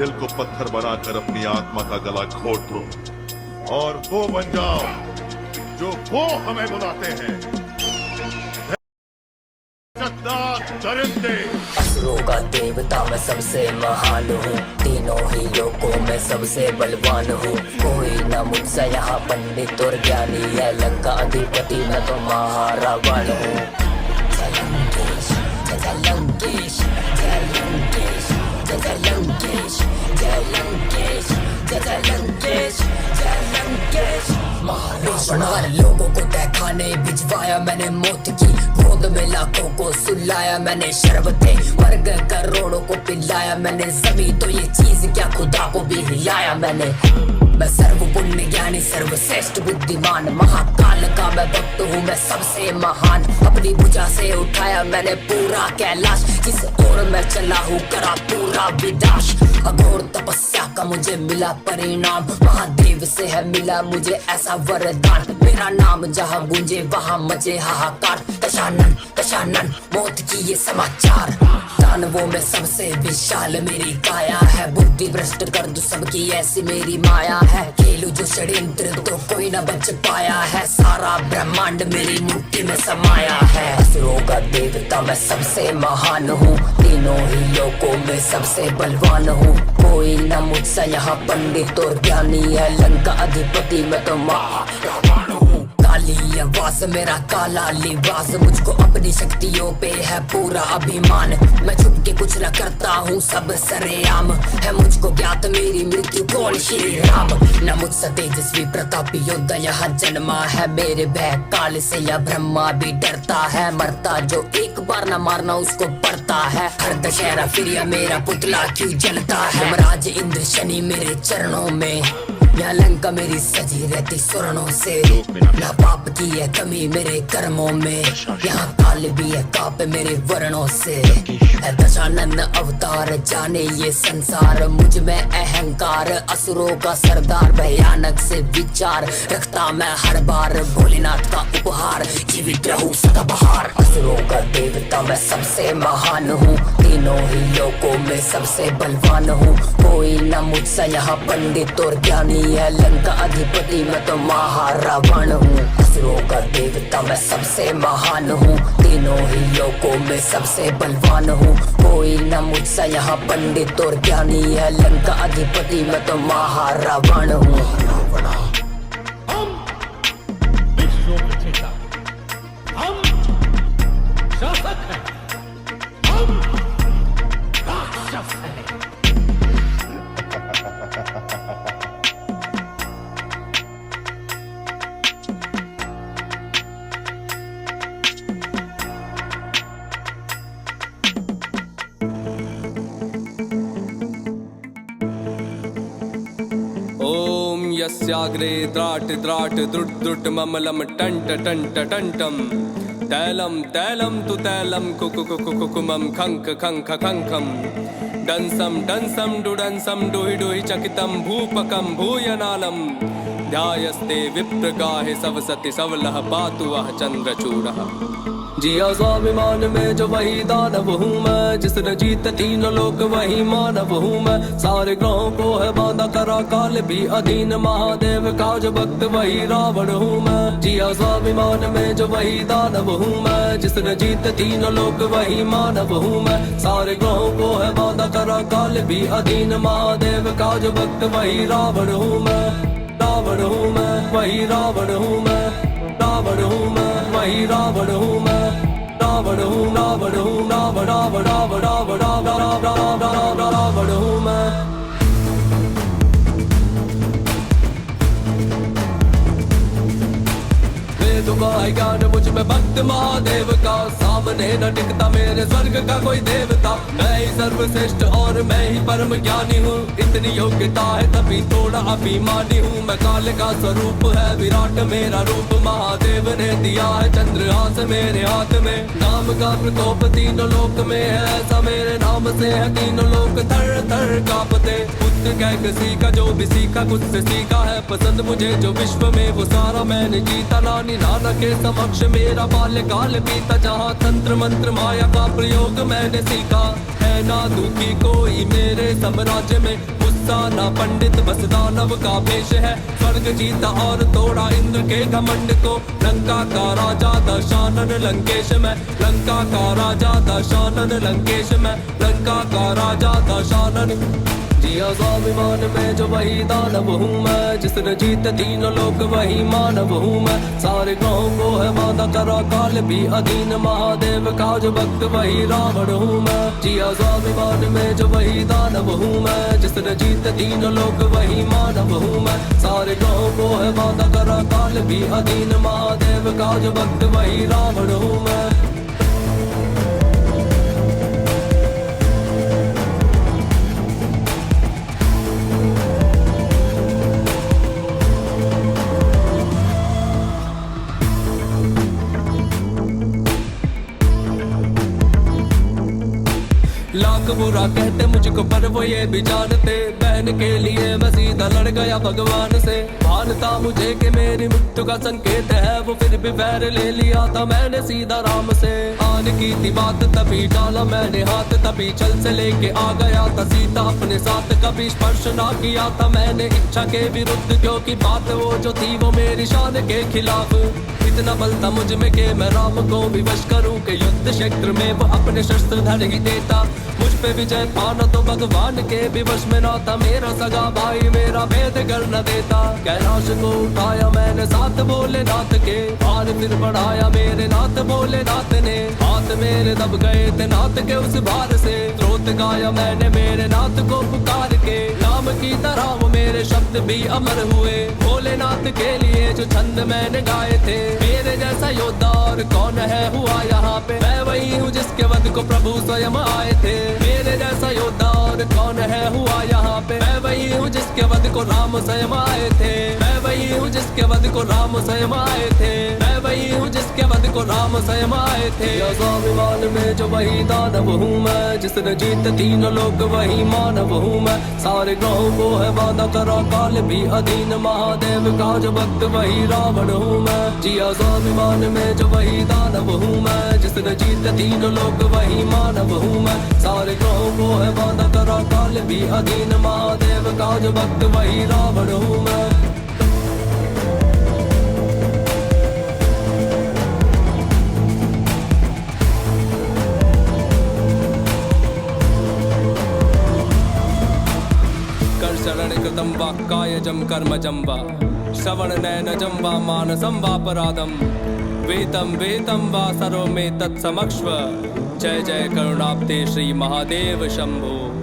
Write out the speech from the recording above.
दिल को पत्थर बनाकर अपनी आत्मा का गला घोट दो और वो बन जाओ जो वो हमें बुलाते हैं, दरिंदे। असुरों का देवता मैं सबसे महान हूँ, तीनों ही लोगों में सबसे बलवान हूँ। कोई न मुझसे यहाँ पंडित और ज्ञानी है, लंका अधिपति मैं तो महारावण हूँ। जय लंकेश जय लंकेश जय लंकेश जय लंकेश जय लंकेश जय लंकेश जय लंकेश। महारावण लोगों को तहखाने भिजवाया मैंने मौत की, गोद में लाखों को सुलाया मैंने शरबतें, वर्ग करोड़ों को पिलाया मैंने, जमी तो ये चीज क्या खुदा को भी हिलाया मैंने। मैं सर्व पुण्य ज्ञानी सर्वश्रेष्ठ बुद्धिमान, महाकाल का मैं भक्त हूँ मैं सबसे महान। अपनी भुजा से उठाया मैंने पूरा कैलाश, जिस ओर मैं चला हूँ करा पूरा विनाश। अघोर तपस्या का मुझे मिला परिणाम, महादेव से है मिला मुझे ऐसा वरदान। मेरा नाम जहाँ गूंजे वहाँ मचे हाहाकार, दशानन दशानन मौत की ये समाचार। दानवों में सबसे विशाल मेरी काया है, बुद्धि भ्रष्ट कर दूं सबकी ऐसी मेरी माया है। खेलू जो षड्यंत्र तो कोई न बच पाया है, सारा ब्रह्मांड मेरी मुट्ठी में समाया है। असुरों का देवता मैं सबसे महान हूँ, तीनों ही लोगों में सबसे बलवान हूँ। कोई न मुझसे यहाँ पंडित और ज्ञानी है, लंका अधिपति मैं तो महारावण हूँ। काली आवाज मेरा काला लिबास, मुझको अपनी शक्तियों पे है पूरा अभिमान। मैं छुप के कुछ न करता हूँ सब सरेआम, है मुझको ज्ञात मेरी मृत्यु कौन श्री राम। न मुझसे तेजस्वी प्रतापी योद्धा यहाँ जन्मा है, मेरे भय काल से या ब्रह्मा भी डरता है। मरता जो एक बार न मारना उसको पड़ता है, हर दशहरा फिर या मेरा पुतला क्यों जलता है। यमराज इंद्र शनि मेरे चरणों में, यहाँ लंका मेरी सजी रहती स्वर्णों से। ना पाप की है कमी मेरे कर्मों में, यहाँ काल भी है काप मेरे वर्णों से। है दशानन अवतार जाने ये संसार, मुझ में अहंकार असुरों का सरदार। भयानक से विचार रखता मैं हर बार, भोलेनाथ का उपहार जीवित रहूं सदाबहार। असुरों का देवता मैं सबसे महान हूँ, तीनों ही लोगों में सबसे बलवान हूँ। कोई न मुझसे यहाँ पंडित और ज्ञानी है, लंका अधिपति मैं तो महारावण हूँ। असुरों का देवता मैं सबसे महान हूँ, तीनों ही लोगों में सबसे बलवान हूँ। कोई न मुझसे यहाँ पंडित और ज्ञानी है, लंका अधिपति मैं तो महारावण हूँ। हम विश्व रचयिता, हम शासक हैं, हम राक्षस हैं। यस्याग्रे द्राट द्राट द्रुट द्रुट ममलम टंट टंट टंटम, तैलम तैलम तु तैलम कुकुकुकुकुमम खंक खंक खंखम, डंसम डंसम डुडंसम डुहि डुहि चकितम भूपकम भूयनालम, ध्यायस्ते विप्रगाहे सवसति सवलह पातु वह चंद्रचूड़ः। जिया स्वाभिमान में जो वही दानव हूँ मैं, जिसने जीत तीन लोक वही मानव हूँ मैं। सारे ग्रहों को है बांधा करा काल भी अधीन, महादेव का जो भक्त वही रावण हूँ मैं। जिया स्वाभिमान में जो वही दानव हूँ मैं, जिसने जीत तीन लोक वही मानव हूँ मैं। सारे ग्रहों को है बांधा करा काल भी अधीन, महादेव का जो भक्त वही रावण हूँ मैं। रावण हूँ मैं वही रावण हूँ मैं, रावण हूँ मैं वही रावण हूँ मैं। रावण हूँ रावण हूँ रावण रावण रावण रावण रावण रावण हूँ मैं। तुम्हारे ज्ञान मुझ में भक्त महादेव का, सामने न टिकता मेरे स्वर्ग का कोई देवता। मैं ही सर्वश्रेष्ठ और मैं ही परम ज्ञानी हूँ, इतनी योग्यता है तभी थोड़ा अभिमानी हूँ। मैं काल का स्वरूप है विराट मेरा रूप, महादेव ने दिया है चंद्रहास मेरे हाथ में। नाम का प्रकोप तीनों लोक में है ऐसा, मेरे नाम से है तीनों लोक थर थर कांपते। युद्ध कैसे सीखा, जो भी सीखा कुछ से सीखा है पसंद मुझे जो विश्व में वो सारा मैंने जीता। नानी नाना के समक्ष मेरा बाल्यकाल बीता, जहाँ तंत्र मंत्र माया का प्रयोग मैंने सीखा। है ना दुखी कोई मेरे साम्राज्य में, गुस्सा ना पंडित बस दानव का भेष है। स्वर्ग जीता और तोड़ा इंद्र के घमंड को, लंका का राजा दशानन लंकेश में। लंका का राजा दशानन लंकेश में, लंका का राजा दशानन। जिया स्वाभिमान में जो वही दानव हूँ मैं, जिसने जीते तीनों लोग वही मानव हूँ मैं। सारे ग्रहों को है बांधा करा काल भी अधीन, महादेव का जो भक्त वही रावण हूँ मैं। जिया स्वाभिमान में जो वही दानव हूँ मैं, जिसने जीते तीनों लोग वही मानव हूँ मैं। सारे ग्रहों को है बांधा करा काल भी अधीन, महादेव का जो भक्त वही रावण हूँ मैं। लाख बुरा कहते मुझको पर वो ये भी जानते, बहन के लिए मैं सीधा लड़ गया भगवान से। मानता मुझे कि मेरी मृत्यु का संकेत है वो, फिर भी पैर ले लिया था मैंने सीधा राम से। आन की थी बात तभी डाला मैंने हाथ, तभी चल से लेके आ गया था सीता अपने साथ। कभी स्पर्श ना किया था मैंने इच्छा के विरुद्ध, क्योंकि बात वो जो थी वो मेरी शान के खिलाफ। इतना बल था मुझ में कि मैं राम को विवश करूं, कि युद्ध क्षेत्र में वो अपने शस्त्र धर ही देता। मुझ पे विजय पाना तो भगवान के विवश में ना था, मेरा सगा भाई मेरा भेद कर न देता। कैलाश को उठाया मैंने साथ भोलेनाथ के, और फिर बढ़ाया मेरे नाथ भोलेनाथ ने। हाथ मेरे दब गए थे नाथ के उस भार से, स्रोत गाया मैंने मेरे नाथ को पुकार के। नाम की तरह वो मेरे शब्द भी अमर हुए, भोलेनाथ के लिए जो छंद मैंने गाए थे। मेरे जैसा योद्धा और कौन है हुआ यहाँ पे, मैं वही हूँ जिसके वध को प्रभु स्वयं आए थे। मेरे जैसा योद्धा और कौन है हुआ यहाँ पे, मैं वही हूँ जिसके वध को राम स्वयं आए थे। मैं वही हूँ जिसके वध को राम स्वयं आए थे। मैं वही हूँ जिसके वध को राम स्वयं आए थे। स्वाभिमान में जो वही दानव हूँ मैं, जिसने जीत तीनों लोग वही मानव हूँ मैं। सारे ग्रहों को है बांधा करा काल भी अधीन, महादेव का जो भक्त वही रावण हूँ मैं। जिया स्वाभिमान में जो वही दानव हूँ मैं, जिसने जीत तीनों लोग वही मानव हूँ मैं। सारे ग्रहों को है बांधा करा काल भी अधीन, महादेव का जो भक्त वही रावण हूँ मैं। शरण कृतं वाक्कायजं कर्मजं वा, श्रवण नयनजं वा मानसं वापराधं, वेदं वेदं वा सर्वमेतत् समक्ष्व। जय जय करुणाब्धे श्री महादेव शंभो।